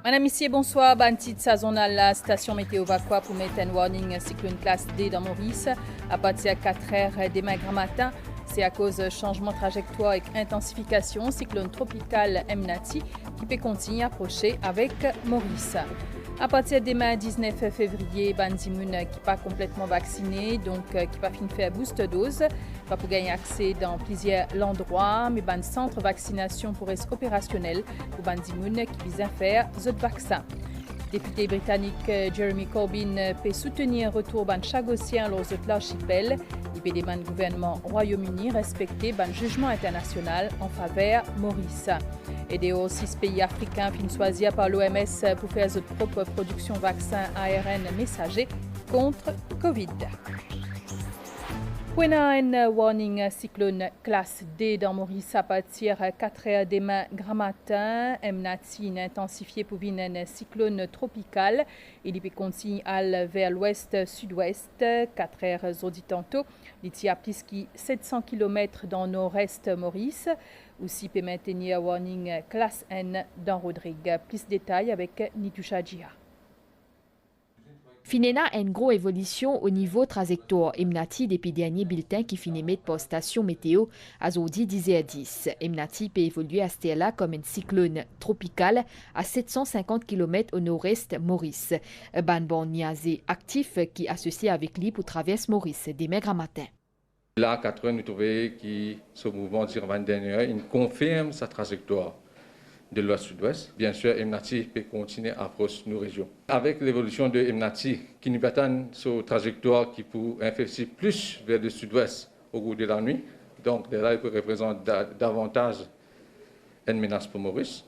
Madame, Messieurs, bonsoir. Bantit saisonnal, la station météo Vacqua pour mettre un warning cyclone classe D dans Maurice. À partir de 4 heures demain grand matin, c'est à cause de changement de trajectoire et intensification cyclone tropical Emnati qui peut continuer à approcher avec Maurice. À partir de demain 19 février, Bandimoun qui n'est pas complètement vacciné, donc qui n'a pas fini de faire booster dose, va pour gagner accès dans plusieurs endroits, mais ban centre vaccination pour être opérationnel pour Bandimoun qui vise à faire ce vaccin. Député britannique Jeremy Corbyn peut soutenir un retour ban chagossien lors de l'archipel. Il peut demander au gouvernement Royaume-Uni respecter ban jugement international en faveur Maurice. Et des 6 pays africains fin choisis par l'OMS pour faire leur propre production vaccin ARN messager contre Covid. Pour un warning cyclone classe D dans Maurice à partir de 4 heures demain grand matin, Emnati intensifié pour un cyclone tropical. Il peut continuer vers l'ouest-sud-ouest, 4 heures audi tantôt. Il y a plus de 700 km dans le nord-est Maurice. Aussi peut maintenir warning classe N dans Rodrigue. Plus de détails avec Nitusha Djia. Finena a une grosse évolution au niveau trajectoire Emnati depuis dernier bulletin qui finit mettre par station météo à Zodi 10h10. Emnati peut évoluer à ce là comme un cyclone tropical à 750 km au nord-est Maurice. Ban bon niazé actif qui associé avec lui pour traverser Maurice demain grand matin. Là, à 4 heures, nous trouvons que ce mouvement d'Irvan dernier, il confirme sa trajectoire de l'ouest-sud-ouest. Bien sûr, Emnati peut continuer à approcher nos régions. Avec l'évolution de Emnati, qui nous attend sur une trajectoire qui peut infléchir plus vers le sud-ouest au cours de la nuit, donc là, il peut représenter davantage une menace pour Maurice.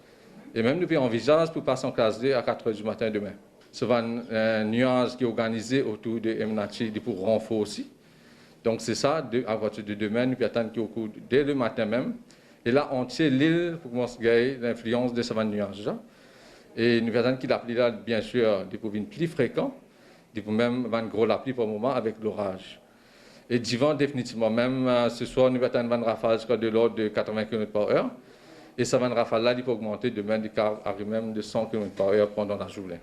Et même nous envisageons pour passer en classe D à 4 heures du matin demain. Ce va un nuage qui est organisé autour de Emnati pour renforcer. Donc c'est ça, à partir de demain, nous attendons qu'au cours dès le matin même. Et là, on tient l'île pour commencer à gagner l'influence de ce nuage. Et nous attendons qu'il appelle là, bien sûr, des pouvoirs plus fréquents, des pouvoirs même un gros appli pour le moment avec l'orage. Et divan définitivement, même ce soir, nous attendons un rafale de l'ordre de 80 km/h. Et ce rafale là, il peut augmenter demain, il arrive même de 100 km/h pendant la journée.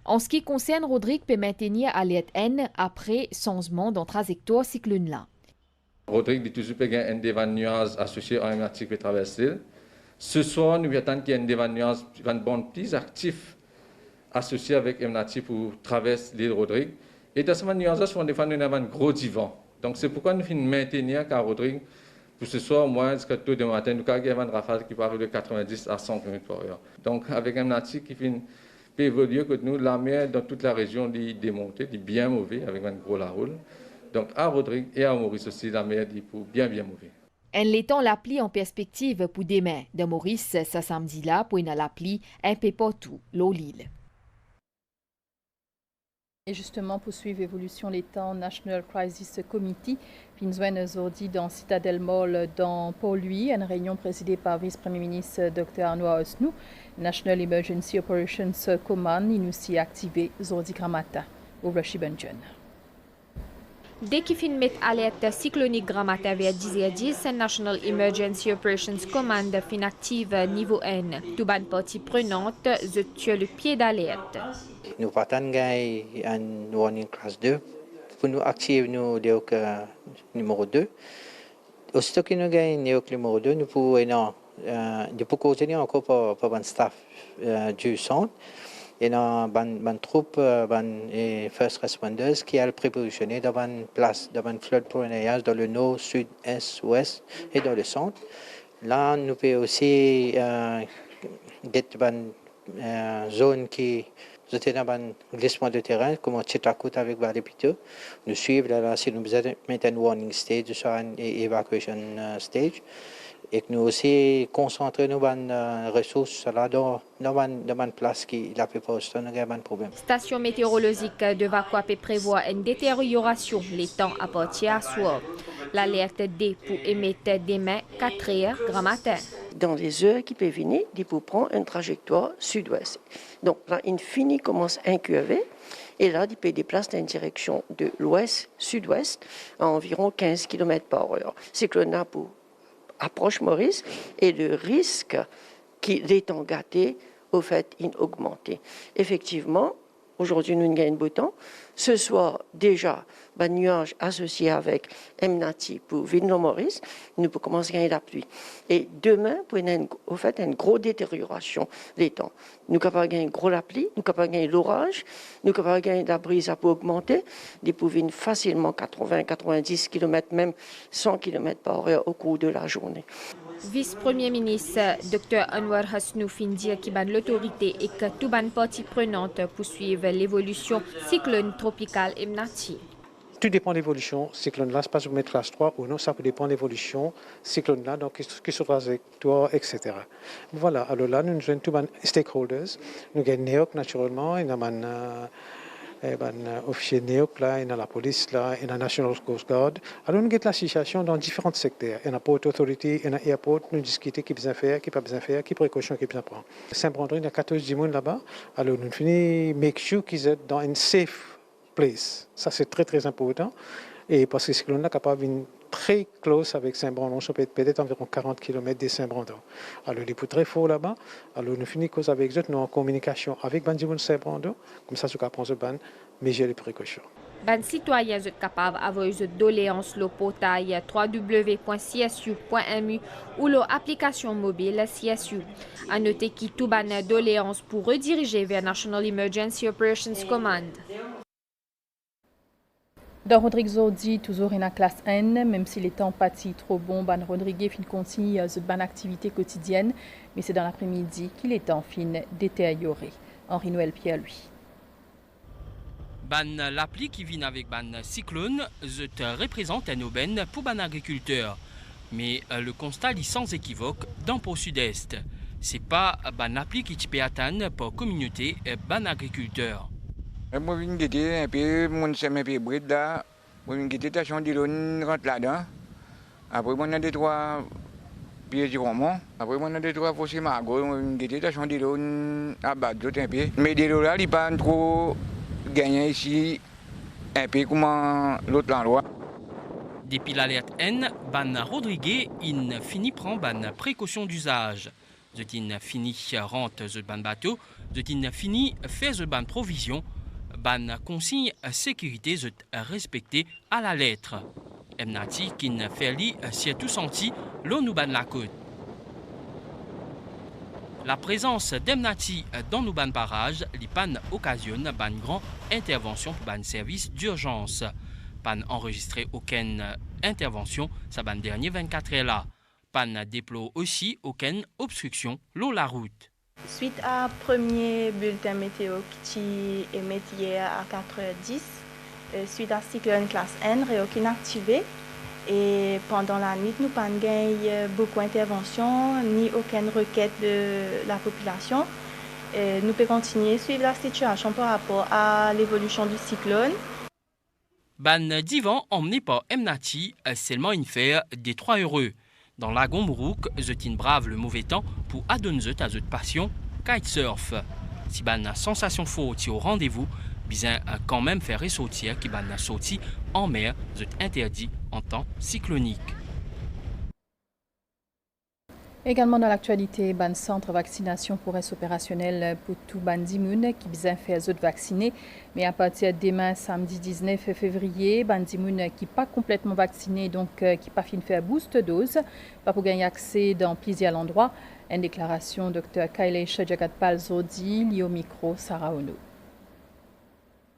En ce qui concerne Rodrigue peut maintenir alerte N après changement dans trajectoire cyclone là. Rodrigue dit toujours qu'il y a un des nuages associés à un article qui traverse l'île. Ce soir, nous attendons qu'il y ait un des nuages plus actif associé avec un article pour traverser l'île Rodrigue. Et dans ce nuage-là, souvent, nous avons un gros divan. Donc c'est pourquoi nous finissons maintenir qu'à Rodrigue, pour ce soir, au moins, jusqu'à tôt demain matin, nous avons un rafale qui part de 90 à 100 km/h. Donc avec un article qui finit peut évoluer que nous, la mer dans toute la région est démontée, est bien mauvais avec un gros la roule. Donc à Rodrigue et à Maurice aussi, la mer est pour bien mauvais. En l'étant l'appli en perspective pour demain. De Maurice, ce samedi-là, pour une l'appli un peu partout, l'île. Et justement, pour suivre l'évolution des temps, National Crisis Committee, Pinzwen aujourd'hui dans Citadel Mall dans Port-Louis, une réunion présidée par vice-premier ministre Dr. Arnois Osnou. National Emergency Operations Command, il nous s'y activé aujourd'hui grand matin au Rushibenjon. Dès qu'il finit mettre alerte cyclonique grand matin vers 10h10, National Emergency Operations Command fin active niveau N. Tout bonne partie prenante, je tue le pied d'alerte. Nous partons un warning class 2 pour nous activer nous numéro 2. Aussitôt que nous avons numéro 2, nous pouvons continuer encore pour le staff du centre. Et dans une troupe, first responders qui a prépositionné dans une place, dans une flood prone dans le nord, sud, est, ouest et dans le centre. Là, nous pouvons aussi get une zone qui était dans un glissement de terrain, comme on Chitakout avec Valépito. Nous suivons là, si nous mettons un warning stage, sur une evacuation stage. Et que nous aussi concentrons nos ressources là dans une place qui a fait pas de problème. Station météorologique de Vacqua prévoit une détérioration les temps à partir à soir. L'alerte D pour émettre demain 4 heures grand matin. Dans les heures qui peuvent venir, il faut prendre une trajectoire sud-ouest. Donc là, Infini commence à incurver. Et là, il peut déplacer dans une direction de l'ouest-sud-ouest à environ 15 km/h. C'est que pour approche Maurice et le risque qu'il est en gâté au fait augmenté. Effectivement, aujourd'hui, nous avons beau temps. Ce soir, déjà, un nuage associé avec Emnati pour Ville-Maurice, nous pouvons commencer à gagner la pluie. Et demain, pour au fait, une grosse détérioration des temps. Nous sommes capables de gagner gros la pluie, nous sommes capables de gagner l'orage, nous sommes capables de gagner la brise à pour augmenter, nous pouvons venir facilement 80, 90 km, même 100 km par heure au cours de la journée. Vice-premier ministre Dr Anwar Hasnou dit qu'il y a l'autorité et que tout ban partie prenante poursuivre l'évolution cyclone tropicale Emnati. Tout dépend de l'évolution cyclone là, c'est pas si vous mettez classe 3 ou non, ça peut dépendre de l'évolution cyclone là, donc qui se trajectoire, etc. Voilà, alors là, nous avons tous les stakeholders, nous avons NEOC naturellement, nous avons officier NEOC là, il y a la police là, il y a la National Coast Guard. Alors nous avons la situation dans différents secteurs. Il y a la Port Authority, il y a l'airport, nous discutons qui besoin faire, qui pas besoin faire, qui précautions qui besoin prendre. Saint-Brandon, il y a 14 personnes là-bas. Alors nous finissons make sure qu'ils sont dans une safe place. Ça c'est très très important. Et parce que ce cyclone là capable de très close avec Saint-Brandon, ça peut être peut-être environ 40 km de Saint-Brandon. Alors il est très fort là-bas. Alors nous finissons avec eux, nous en communication avec Bandimoun Saint-Brandon, comme ça, nous pouvons prendre ban mesures de précaution. Les citoyens sont capables d'avoir une doléance au portail www.csu.mu ou l'application mobile CSU. À noter que tout ban doléance pour rediriger vers National Emergency Operations Command. Dans Rodrigo dit toujours en classe N, même si les temps pas trop bon, Ban Rodrigue fin continue de bonne activité quotidienne, mais c'est dans l'après-midi qu'il est en fin détérioré. Henri Noël Pierre, lui. Ban l'appli qui vient avec ban cyclone, représente un aubaine pour ban agriculteur. Mais le constat est sans équivoque dans le sud-est. C'est pas ban appli qui peut atteindre pour communauté ban agriculteur. Moi, je suis un peu mon chemin hybride là. Moi, je suis station de l'eau rentre là-dedans. Après, on a des trois pieds de roman. Après, on a des trois fossés margot. Je suis station de l'eau à bas de l'autre un peu. Mais de l'eau là, il n'est pas trop gagné ici, un peu comme l'autre endroit. Depuis l'alerte N, Ban Rodrigue, il finit prendre ban précaution d'usage. Il finit rentre le ban bateau, il finit faire le ban provision. Ban consigne sécurité respectée à la lettre. Emnati qui ne fait li si tout senti l'on nous ban la côte. La présence d'Emnati dans nos ban barrages, li pan occasionne ban grand intervention pour ban service d'urgence. Pan enregistré aucune intervention, ça ban dernier 24 heures là. Pan déploie aussi aucune obstruction l'eau la route. Suite à premier bulletin météo qui émet hier à 4h10, suite à cyclone classe N, qui est activé. Et pendant la nuit, nous n'avons pas eu beaucoup d'interventions ni aucune requête de la population. Nous pouvons continuer à suivre la situation par rapport à l'évolution du cyclone. Ban divan emmené par Emnati, seulement une faire des 3 heureux. Dans la Gombrouk, je brave le mauvais temps pour adonner à cette passion kitesurf. Si ban sensation faute au rendez-vous, bien quand même faire ressortir qui ban sorti en mer, je interdit en temps cyclonique. Également dans l'actualité, ban centre vaccination pourrait être opérationnel pour tout ban dimoun qui besoin faire autres vacciner. Mais à partir de demain, samedi 19 février, ban dimoun qui pas complètement vacciné, donc qui pas fin faire boost dose, pas pour gagner accès dans plusieurs endroits. Une déclaration Dr Kailesh Jagatpal Zodi, lié au micro Sarah Ono.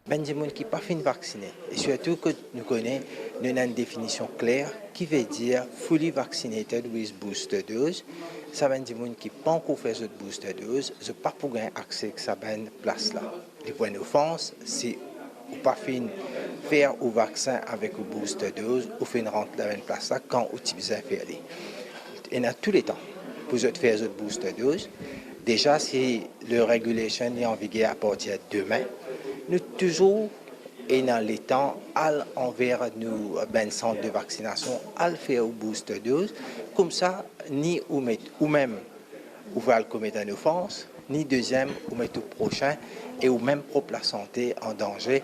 Ben des gens qui pas fin vacciné et surtout que nous connaissons une définition claire qui veut dire fully vaccinated with booster dose. Ça veut dire des gens qui pas encore fait cette booster dose, je pas pour gagner accès à cette place là. Le point d'offense, c'est ou pas fin faire au vaccin avec une booster dose ou fin rentrer dans une place là quand vous besoin faire aller. Et dans tous les temps pour faire cette booster dose, déjà si le régulation est en vigueur à partir de demain. Nous toujours et dans les temps envers nous ben centre de vaccination à faire au booster dose comme ça ni ou même ou va commettre une offense ni deuxième ou mais tout prochain et ou même propre la santé en danger.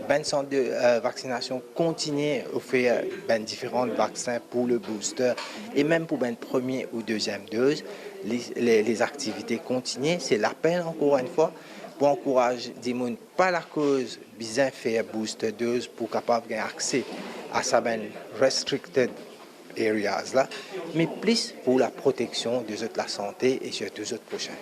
Ben centre de vaccination continue à faire différents vaccins pour le booster et même pour ben première ou deuxième dose. Les activités continuent. C'est l'appel encore une fois pour encourager des gens pas la cause bien faire booster dose pour capable d'avoir accès à sa ben restricted areas là, mais plus pour la protection des autres la santé et surtout des autres prochains.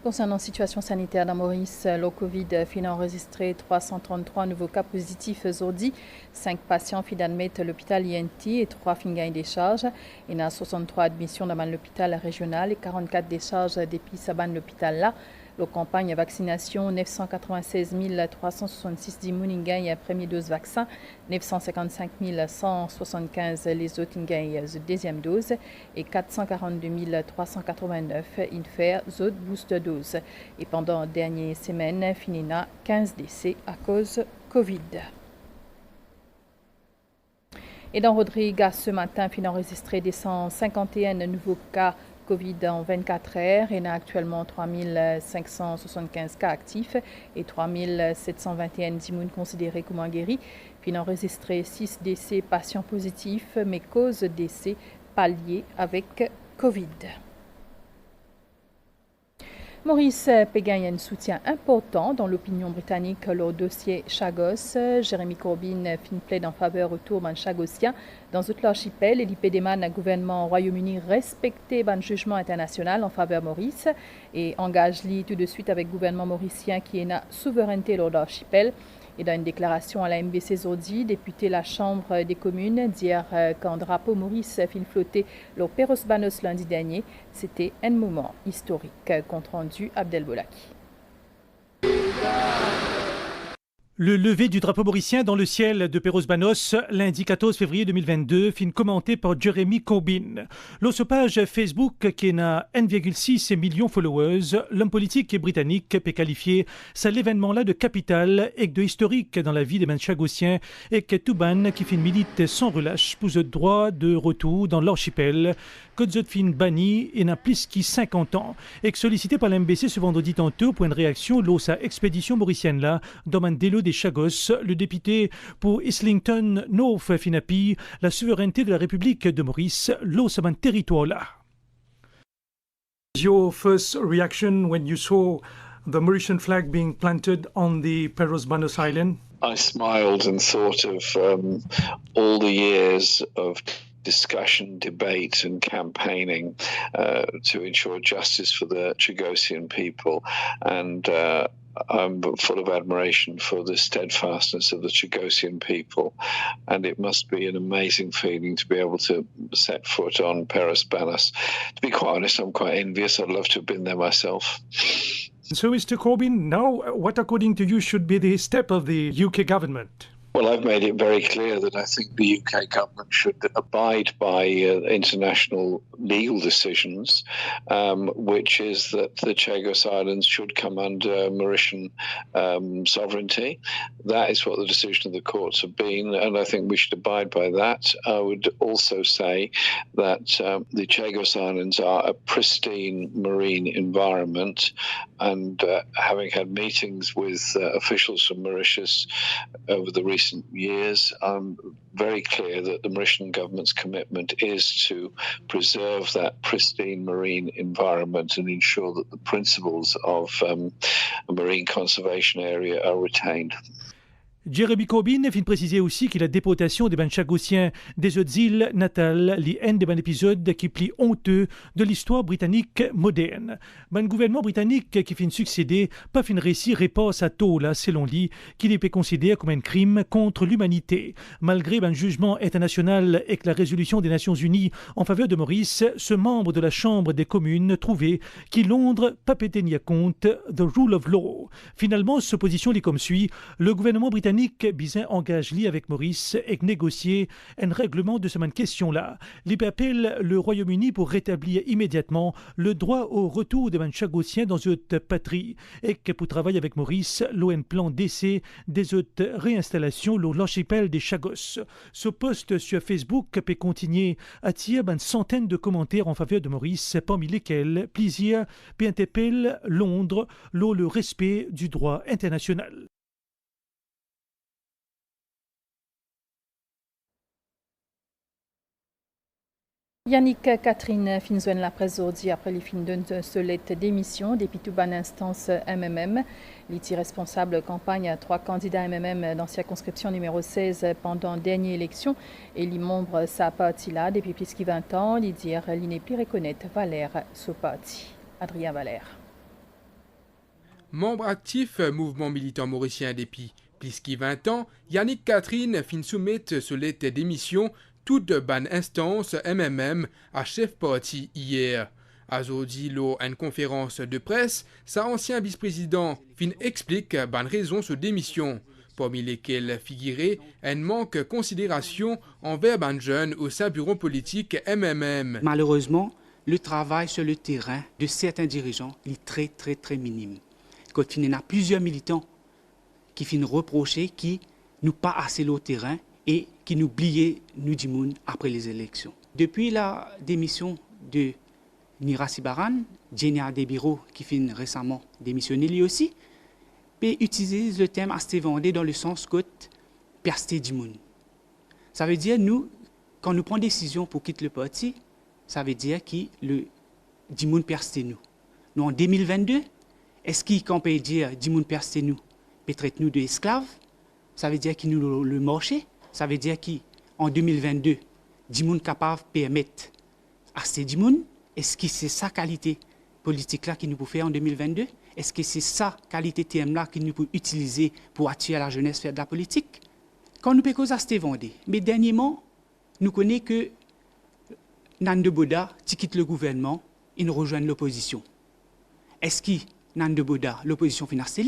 Concernant la situation sanitaire dans Maurice, le Covid fin enregistré 333 nouveaux cas positifs aujourd'hui. 5 patients fin admettre l'hôpital INT et 3 fin gagnent des charges. Il y a 63 admissions dans l'hôpital régional et 44 décharges depuis Saban l'hôpital là. La campagne vaccination, 996 366 d'immunes gagnent la première dose vaccin, 955 175 les autres gagnent la deuxième dose et 442 389 faire autres booster dose. Et pendant la dernière semaine, finina 15 décès à cause Covid. Et dans Rodrigue, ce matin, fin enregistré des 151 nouveaux cas Covid en 24 heures. Il y a actuellement 3575 cas actifs et 3721 immunes considérés comme guéris. Puis enregistré 6 décès patients positifs, mais cause décès pas liés avec Covid. Maurice peut gagner un soutien important dans l'opinion britannique lors du dossier Chagos. Jeremy Corbyn plaide en faveur retour d'un Chagossien dans tout l'archipel et l'IP demande au gouvernement au Royaume-Uni respecter un jugement international en faveur de Maurice et engage-lui tout de suite avec le gouvernement mauricien qui est la souveraineté lors de l'archipel. Et dans une déclaration à la MBC Zordi, député la Chambre des communes dire qu'un drapeau Maurice fin flotté le Perros Banus lundi dernier, c'était un moment historique, compte rendu Abdel Bolaki. Le lever du drapeau mauricien dans le ciel de Perros Banus, lundi 14 février 2022, fin commenté par Jeremy Corbyn. Lors de page Facebook qui a 1,6 million de followers, l'homme politique britannique peut qualifier ça l'événement-là de capital et de historique dans la vie des Manchagossiens et que tout ban qui fin milite sans relâche pour le droit de retour dans l'archipel, que de fin banni et n'a plus que 50 ans. Et sollicité par l'MBC ce vendredi tantôt pour une réaction lors de sa expédition mauricienne-là dans Mandelo des Chagos, le député pour Islington North Finapi, la souveraineté de la République de Maurice, lors de territoire-là. Your first reaction when you saw the Mauritian flag being planted on the Perros Banus Island? I smiled and thought of all the years of discussion, debate and campaigning to ensure justice for the Chagosian people, and I'm full of admiration for the steadfastness of the Chagosian people, and it must be an amazing feeling to be able to set foot on Perros Banus. To be quite honest, I'm quite envious. I'd love to have been there myself. So, Mr. Corbyn, now what according to you should be the step of the UK government? Well, I've made it very clear that I think the UK government should abide by international legal decisions, which is that the Chagos Islands should come under Mauritian sovereignty. That is what the decision of the courts have been, and I think we should abide by that. I would also say that the Chagos Islands are a pristine marine environment, and having had meetings with officials from Mauritius over the recent years, I'm very clear that the Mauritian government's commitment is to preserve that pristine marine environment and ensure that the principles of a marine conservation area are retained. Jeremy Corbyn vient préciser aussi que la déportation des Manchagossiens des autres îles natales est un des épisodes qui plie honteux de l'histoire britannique moderne. Le gouvernement britannique qui vient succéder pas fin récit réponse à tôt là, selon lui, qu'il est considéré comme un crime contre l'humanité. Malgré un jugement international et que la résolution des Nations Unies en faveur de Maurice, ce membre de la Chambre des communes trouvait que Londres pas tenir compte the rule of law. Finalement, cette position est comme suit. Le gouvernement britannique Britannique Bizin engage li avec Maurice et négocier un règlement de cette question-là. Il appelle le Royaume-Uni pour rétablir immédiatement le droit au retour des chagossiens dans cette patrie et que pour travailler avec Maurice, l'ON plan d'essai des autres réinstallations dans l'archipel des Chagos. Ce post sur Facebook peut continuer à tirer une centaine de commentaires en faveur de Maurice, parmi lesquels plaisir peut interpeller Londres le respect du droit international. Yannick Catherine Finzouen la presse aujourd'hui après les fins d'une solette d'émission depuis toute bonne instance MMM. L'IT responsable campagne 3 candidats MMM dans circonscription numéro 16 pendant dernière élection et les membres sa partie là depuis plus de 20 ans. Il dit qu'il n'est plus reconnaître Valère ce parti. Adrien Valère. Membre actif mouvement militant mauricien depuis plus de 20 ans, Yannick Catherine fin soumettre solette d'émission toute bonne instance MMM à chef parti hier. Aujourd'hui, lors d'une conférence de presse, sa ancien vice-président fin explique bonne raison de démission, parmi lesquelles figurait un manque de considération envers ban jeunes au sein bureau politique MMM. Malheureusement, le travail sur le terrain de certains dirigeants est très minime. Quand il y a plusieurs militants qui finissent reprocher qui nous pas assez au terrain et qui nous oubliaient nous dimoun après les élections. Depuis la démission de Nira Sibaran, Jenny Adebiro, qui finit récemment démissionner lui aussi, peut utiliser le terme Asté Vendée dans le sens que persté dimoun. Ça veut dire nous, quand nous prenons décision pour quitter le parti, ça veut dire que le dimoun persté nous. Nous en 2022, est-ce qu'on peut dire dimoun persté nous, peut traiter nous d'esclaves? Ça veut dire qu'il nous le marché. Ça veut dire qu'en 2022, Dimoun capable de permettre à ces Dimoun, est-ce que c'est sa qualité politique-là qui nous peut faire en 2022? Est-ce que c'est sa qualité TM-là qui nous peut utiliser pour attirer la jeunesse faire de la politique? Quand nous pécons à cette vendée, mais dernièrement, nous connaissons que Nande Boda, qui quitte le gouvernement, il nous rejoint l'opposition. Est-ce que Nande Boda, l'opposition financière?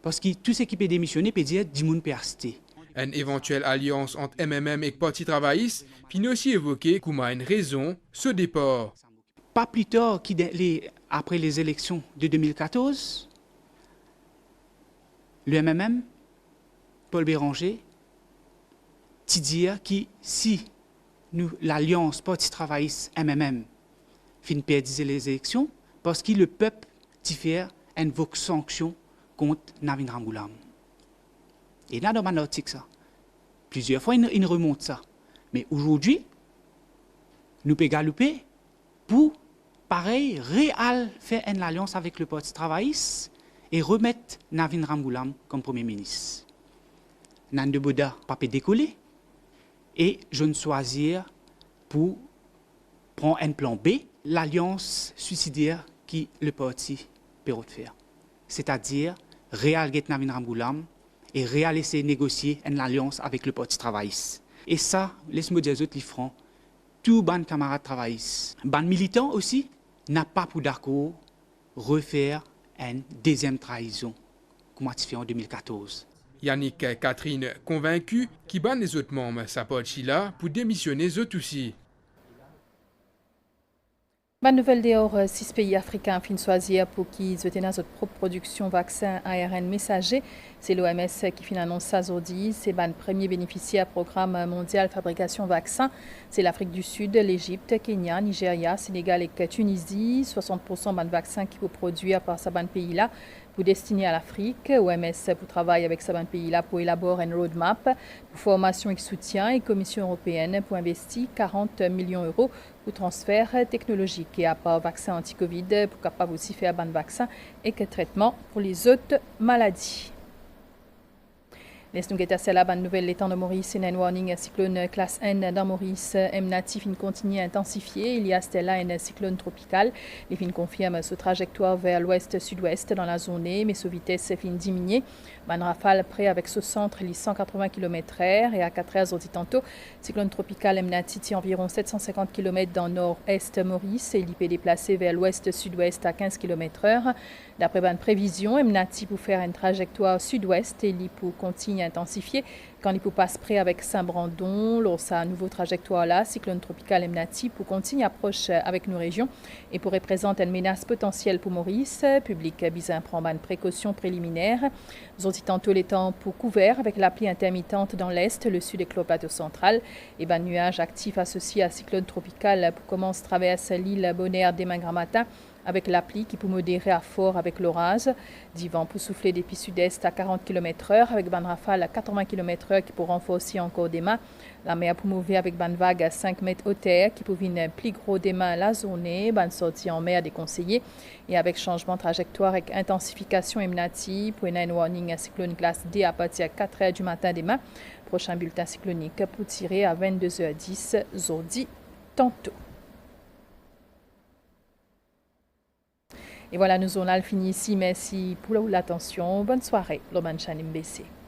Parce que tout ce qui peut démissionner peut dire Dimoun peut rester. Une éventuelle alliance entre MMM et Parti travailliste finit aussi évoquer comme une raison ce départ. Pas plus tard qu'après les élections de 2014, le MMM, Paul Béranger, dire que si l'alliance Parti travailliste MMM finit perdre les élections, parce que le peuple diffère invoque sanction contre Navin Ramgoolam. Et là, dans mon article, ça. Plusieurs fois, il remonte ça. Mais aujourd'hui, nous pouvons galoper pour, pareil, faire une alliance avec le Parti travailliste et remettre Navin Ramgoolam comme Premier ministre. Nande Boda pas peut décoller et je ne choisir pour prendre un plan B, l'alliance suicidaire que le parti peut faire. C'est-à-dire, réaliser Navin Ramgoolam et réaliser négocier une alliance avec le Parti travailliste. Et ça, laisse-moi dire aux autres, les francs, tous les camarades travaillistes, les militants aussi, n'a pas pour d'accord refaire une deuxième trahison, comme on a fait en 2014. Yannick Catherine convaincu qu'il ban les autres membres sa partie là pour démissionner eux aussi. Bonne nouvelle dehors, 6 pays africains finissent choisir pour qu'ils aient notre propre production vaccin ARN messager. C'est l'OMS qui finit annonce ça aujourd'hui. C'est le premier bénéficiaire programme mondial fabrication vaccin. C'est l'Afrique du Sud, l'Égypte, Kenya, Nigeria, Sénégal et Tunisie. 60% de vaccins qui vont produire par ces pays-là pour destiner à l'Afrique. OMS pour travailler avec ces pays-là pour élaborer une roadmap pour formation et soutien et Commission européenne pour investir 40 millions d'euros pour transfert technologique et à part vaccin anti-Covid pour capable aussi faire un vaccin et que traitement pour les autres maladies. Laisse-nous guetter la bonne nouvelle, l'étang de Maurice et un warning cyclone classe N dans Maurice. M-natif continue à intensifier. Il y a là un cyclone tropical. Les fins confirment sa trajectoire vers l'ouest-sud-ouest dans la zone, mais sa vitesse fin diminuée. Ban rafale près avec ce centre, les 180 km/h et à 4 heures aujourd'hui tantôt. Cyclone tropical M-natif environ 750 km dans nord-est Maurice et il peut déplacer vers l'ouest-sud-ouest à 15 km/h. D'après ban prévision, M-natif pour faire une trajectoire sud-ouest et il pour continuer continue à intensifier. Quand il peut pas près avec Saint-Brandon, lors sa nouvelle trajectoire là, cyclone tropical Emnati pour continuer approche avec nos régions et pour représenter une menace potentielle pour Maurice. Public bizin prend une précaution préliminaire. Nous avons dit tantôt les temps pour couvert avec la pluie intermittente dans l'est, le sud et le plateau central et nuages actifs associés à cyclone tropical pour commencer à traverser l'île Bonaire demain grand matin avec la pluie qui peut modérer à fort avec l'orage. Du vent pour souffler depuis sud-est à 40 km/h avec ban rafale à 80 km/h qui peut renforcer encore des mains. La mer pour mouver avec ban vague à 5 mètres hauteur qui peut venir plus gros des mains la zone, ban sortie en mer déconseillée et avec changement de trajectoire avec intensification Emnati pour une warning cyclone classe D à partir de 4 h du matin demain. Prochain bulletin cyclonique pour tirer à 22h10 aujourd'hui tantôt. Et voilà, nous allons fini ici. Merci pour l'attention. Bonne soirée, Loman Chanim BC.